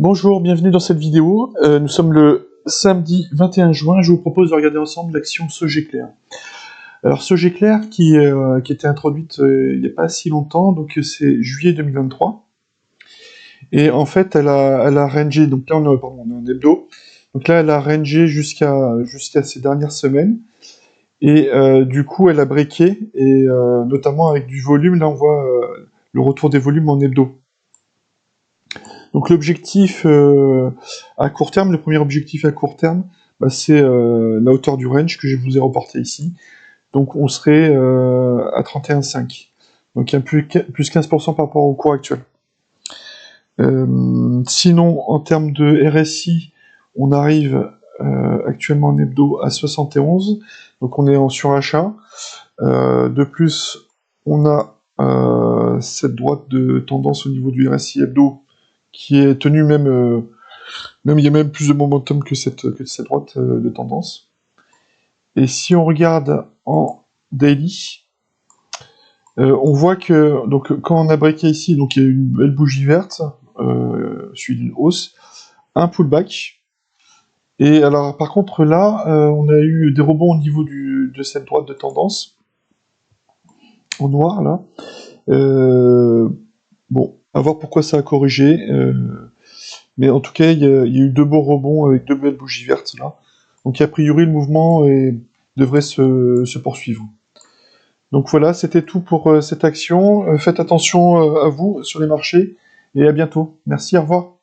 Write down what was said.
Bonjour, bienvenue dans cette vidéo. Nous sommes le samedi 21 juin. Je vous propose de regarder ensemble l'action Sogeclair. Alors Sogeclair qui était introduite il n'y a pas si longtemps, donc c'est juillet 2023. Et en fait, elle a rangé, donc là on est en hebdo. Donc là, elle a rangé jusqu'à ces dernières semaines. Et du coup, elle a breaké, et notamment avec du volume. Là, on voit le retour des volumes en hebdo. Donc l'objectif à court terme, le premier objectif à court terme, c'est la hauteur du range que je vous ai reporté ici. Donc on serait à 31,5. Donc il y a plus 15% par rapport au cours actuel. Sinon, en termes de RSI, on arrive actuellement en hebdo à 71. Donc on est en surachat. De plus, on a cette droite de tendance au niveau du RSI hebdo qui est tenue même il y a même plus de momentum que cette droite de tendance. Et si on regarde en daily, on voit que donc quand on a breaké ici, donc il y a eu une belle bougie verte suivie d'une hausse, un pullback. Et alors par contre là, on a eu des rebonds au niveau de cette droite de tendance en noir là. Bon, à voir pourquoi ça a corrigé. Mais en tout cas, il y a eu deux beaux rebonds avec deux belles bougies vertes là. Donc a priori, le mouvement devrait se poursuivre. Donc voilà, c'était tout pour cette action. Faites attention à vous sur les marchés et à bientôt. Merci, au revoir.